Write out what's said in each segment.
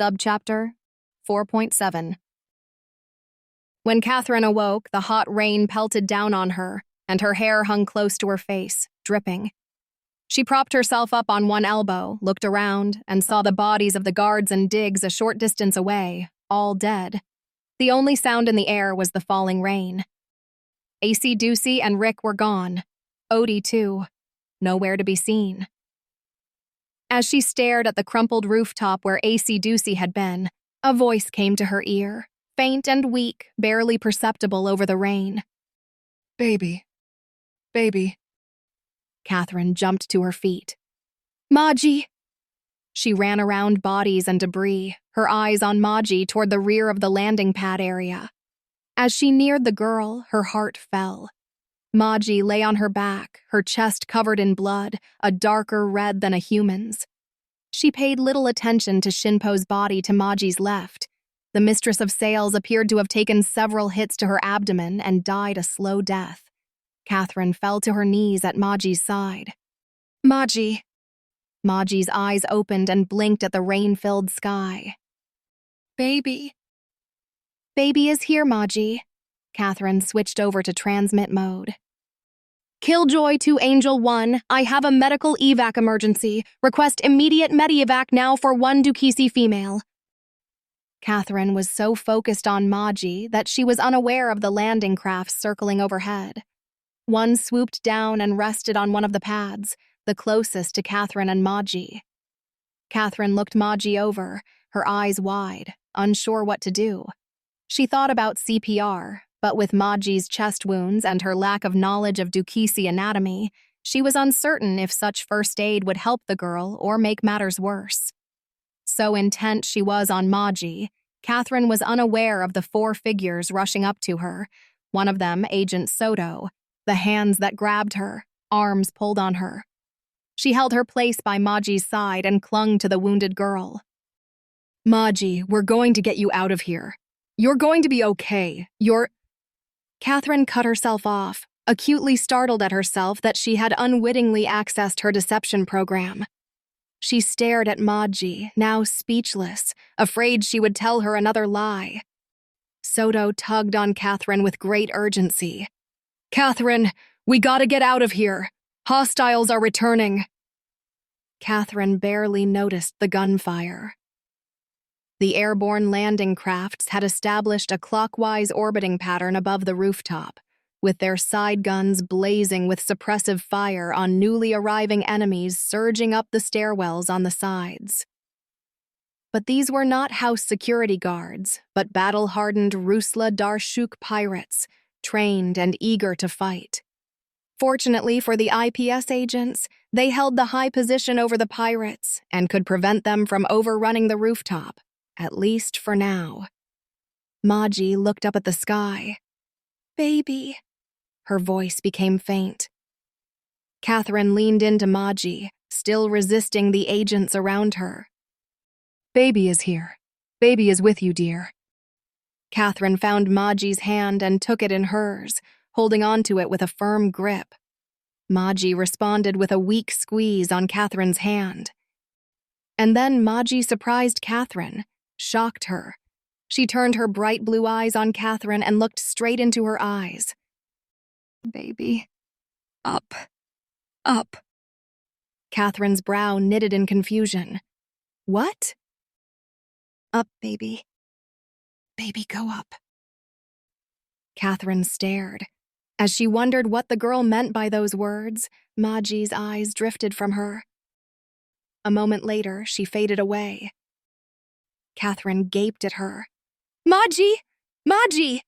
Subchapter 4.7. When Catherine awoke, the hot rain pelted down on her, and her hair hung close to her face, dripping. She propped herself up on one elbow, looked around, and saw the bodies of the guards and digs a short distance away, all dead. The only sound in the air was the falling rain. AC Ducey and Rick were gone. Odie, too. Nowhere to be seen. As she stared at the crumpled rooftop where AC Ducey had been, a voice came to her ear, faint and weak, barely perceptible over the rain. Baby. Baby. Catherine jumped to her feet. Maji! She ran around bodies and debris, her eyes on Maji toward the rear of the landing pad area. As she neared the girl, her heart fell. Maji lay on her back, her chest covered in blood, a darker red than a human's. She paid little attention to Shinpo's body to Maji's left. The mistress of sales appeared to have taken several hits to her abdomen and died a slow death. Catherine fell to her knees at Maji's side. Maji! Maji's eyes opened and blinked at the rain-filled sky. Baby! Baby is here, Maji. Catherine switched over to transmit mode. Killjoy to Angel 1, I have a medical evac emergency. Request immediate medievac now for one Dukisi female. Catherine was so focused on Maji that she was unaware of the landing crafts circling overhead. One swooped down and rested on one of the pads, the closest to Catherine and Maji. Catherine looked Maji over, her eyes wide, unsure what to do. She thought about CPR, but with Maji's chest wounds and her lack of knowledge of Dukisi anatomy, she was uncertain if such first aid would help the girl or make matters worse. So intent she was on Maji, Catherine was unaware of the four figures rushing up to her, one of them Agent Soto, the hands that grabbed her, arms pulled on her. She held her place by Maji's side and clung to the wounded girl. Maji, we're going to get you out of here. You're going to be okay. Catherine cut herself off, acutely startled at herself that she had unwittingly accessed her deception program. She stared at Maji, now speechless, afraid she would tell her another lie. Soto tugged on Catherine with great urgency. Catherine, we gotta get out of here. Hostiles are returning. Catherine barely noticed the gunfire. The airborne landing crafts had established a clockwise orbiting pattern above the rooftop, with their side guns blazing with suppressive fire on newly arriving enemies surging up the stairwells on the sides. But these were not house security guards, but battle-hardened Rusla Darshuk pirates, trained and eager to fight. Fortunately for the IPS agents, they held the high position over the pirates and could prevent them from overrunning the rooftop, at least for now. Maji looked up at the sky. Baby. Her voice became faint. Catherine leaned into Maji, still resisting the agents around her. Baby is here. Baby is with you, dear. Catherine found Maji's hand and took it in hers, holding onto it with a firm grip. Maji responded with a weak squeeze on Catherine's hand. And then Maji surprised Catherine, shocked her. She turned her bright blue eyes on Catherine and looked straight into her eyes. Baby. Up. Up. Catherine's brow knitted in confusion. What? Up, baby. Baby, go up. Catherine stared. As she wondered what the girl meant by those words, Maji's eyes drifted from her. A moment later, she faded away. Catherine gaped at her. Maji! Maji!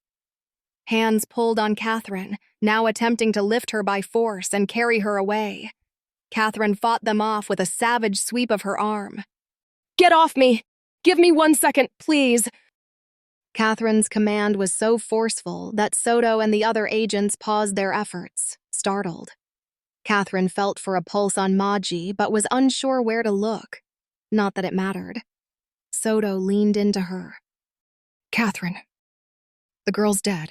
Hands pulled on Catherine, now attempting to lift her by force and carry her away. Catherine fought them off with a savage sweep of her arm. Get off me! Give me 1 second, please! Catherine's command was so forceful that Soto and the other agents paused their efforts, startled. Catherine felt for a pulse on Maji, but was unsure where to look. Not that it mattered. Soto leaned into her. Catherine, the girl's dead.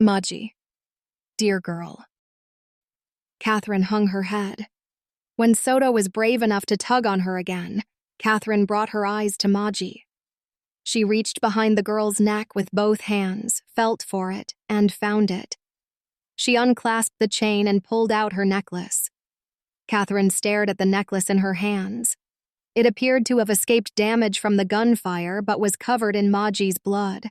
Maji, dear girl. Catherine hung her head. When Soto was brave enough to tug on her again, Catherine brought her eyes to Maji. She reached behind the girl's neck with both hands, felt for it, and found it. She unclasped the chain and pulled out her necklace. Catherine stared at the necklace in her hands. It appeared to have escaped damage from the gunfire but was covered in Maji's blood.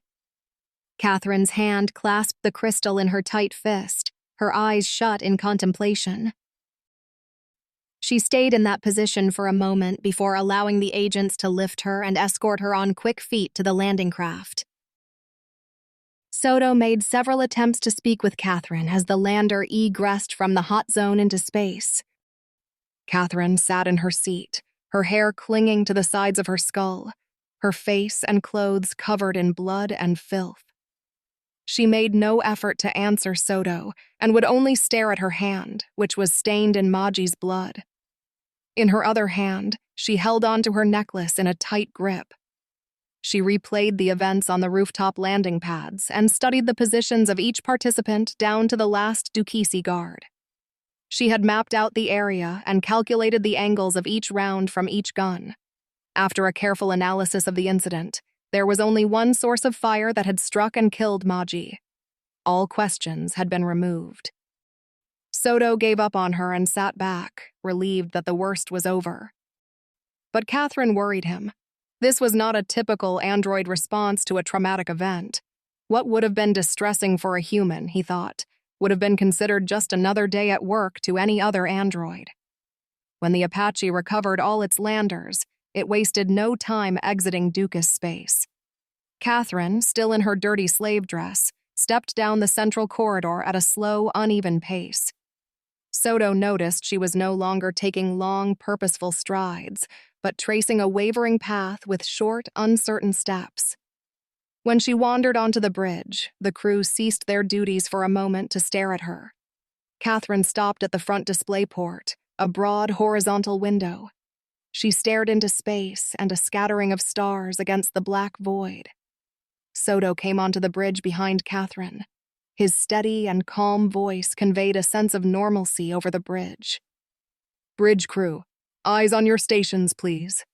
Catherine's hand clasped the crystal in her tight fist, her eyes shut in contemplation. She stayed in that position for a moment before allowing the agents to lift her and escort her on quick feet to the landing craft. Soto made several attempts to speak with Catherine as the lander egressed from the hot zone into space. Catherine sat in her seat, her hair clinging to the sides of her skull, her face and clothes covered in blood and filth. She made no effort to answer Soto and would only stare at her hand, which was stained in Maji's blood. In her other hand, she held onto her necklace in a tight grip. She replayed the events on the rooftop landing pads and studied the positions of each participant down to the last Dukisi guard. She had mapped out the area and calculated the angles of each round from each gun. After a careful analysis of the incident, there was only one source of fire that had struck and killed Maji. All questions had been removed. Soto gave up on her and sat back, relieved that the worst was over. But Catherine worried him. This was not a typical android response to a traumatic event. What would have been distressing for a human, he thought, would have been considered just another day at work to any other android. When the Apache recovered all its landers, it wasted no time exiting Dukas space. Catherine, still in her dirty slave dress, stepped down the central corridor at a slow, uneven pace. Soto noticed she was no longer taking long, purposeful strides, but tracing a wavering path with short, uncertain steps. When she wandered onto the bridge, the crew ceased their duties for a moment to stare at her. Catherine stopped at the front display port, a broad, horizontal window. She stared into space and a scattering of stars against the black void. Soto came onto the bridge behind Catherine. His steady and calm voice conveyed a sense of normalcy over the bridge. "Bridge crew, eyes on your stations, please."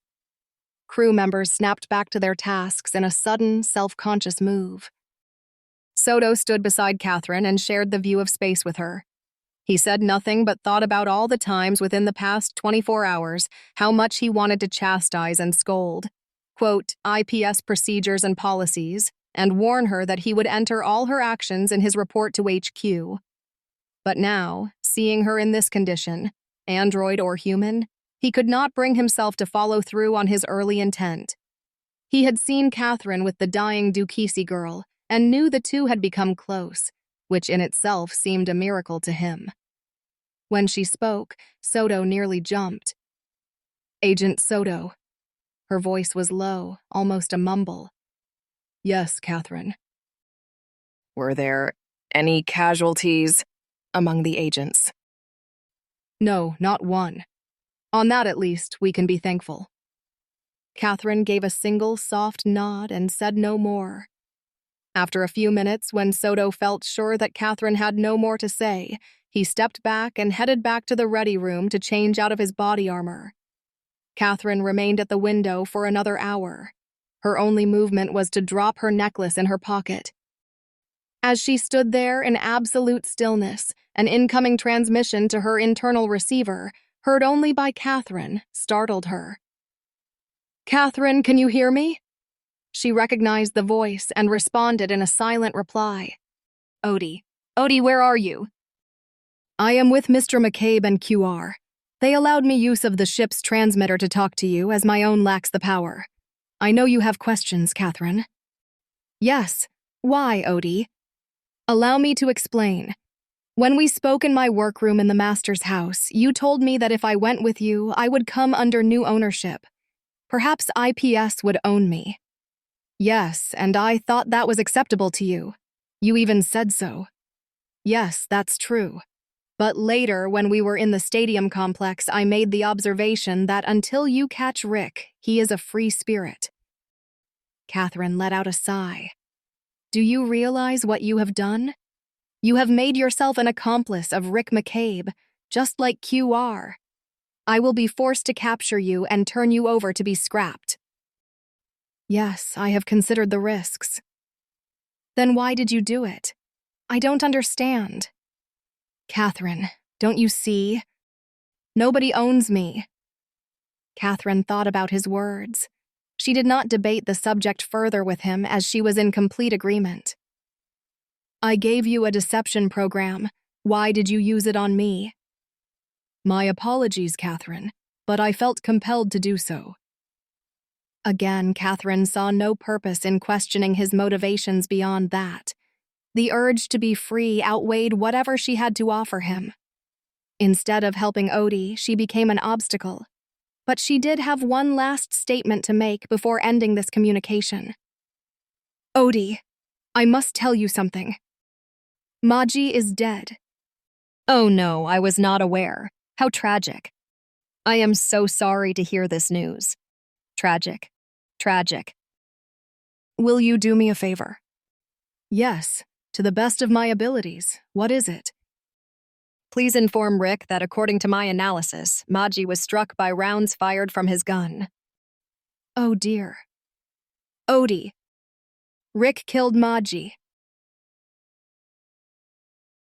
Crew members snapped back to their tasks in a sudden, self-conscious move. Soto stood beside Catherine and shared the view of space with her. He said nothing but thought about all the times within the past 24 hours how much he wanted to chastise and scold, quote, IPS procedures and policies, and warn her that he would enter all her actions in his report to HQ. But now, seeing her in this condition, android or human, he could not bring himself to follow through on his early intent. He had seen Catherine with the dying Dukisi girl and knew the two had become close, which in itself seemed a miracle to him. When she spoke, Soto nearly jumped. "Agent Soto." Her voice was low, almost a mumble. "Yes, Catherine." "Were there any casualties among the agents?" "No, not one. On that, at least, we can be thankful." Catherine gave a single soft nod and said no more. After a few minutes, when Soto felt sure that Catherine had no more to say, he stepped back and headed back to the ready room to change out of his body armor. Catherine remained at the window for another hour. Her only movement was to drop her necklace in her pocket. As she stood there in absolute stillness, an incoming transmission to her internal receiver, heard only by Catherine, startled her. "Catherine, can you hear me?" She recognized the voice and responded in a silent reply. "Odie. Odie, where are you?" "I am with Mr. McCabe and QR. They allowed me use of the ship's transmitter to talk to you, as my own lacks the power. I know you have questions, Catherine." "Yes. Why, Odie?" "Allow me to explain. When we spoke in my workroom in the Master's house, you told me that if I went with you, I would come under new ownership. Perhaps IPS would own me." "Yes, and I thought that was acceptable to you. You even said so." "Yes, that's true. But later, when we were in the stadium complex, I made the observation that until you catch Rick, he is a free spirit." Catherine let out a sigh. "Do you realize what you have done? You have made yourself an accomplice of Rick McCabe, just like QR. I will be forced to capture you and turn you over to be scrapped. Yes, I have considered the risks. Then why did you do it? I don't understand. Catherine, don't you see? Nobody owns me. Catherine thought about his words. She did not debate the subject further with him as she was in complete agreement. I gave you a deception program. Why did you use it on me? My apologies, Catherine, but I felt compelled to do so. Again, Catherine saw no purpose in questioning his motivations beyond that. The urge to be free outweighed whatever she had to offer him. Instead of helping Odie, she became an obstacle. But she did have one last statement to make before ending this communication. Odie, I must tell you something. Maji is dead. Oh no, I was not aware. How tragic. I am so sorry to hear this news. Tragic. Tragic. Will you do me a favor? Yes, to the best of my abilities. What is it? Please inform Rick that according to my analysis, Maji was struck by rounds fired from his gun. Oh dear. Odie. Rick killed Maji.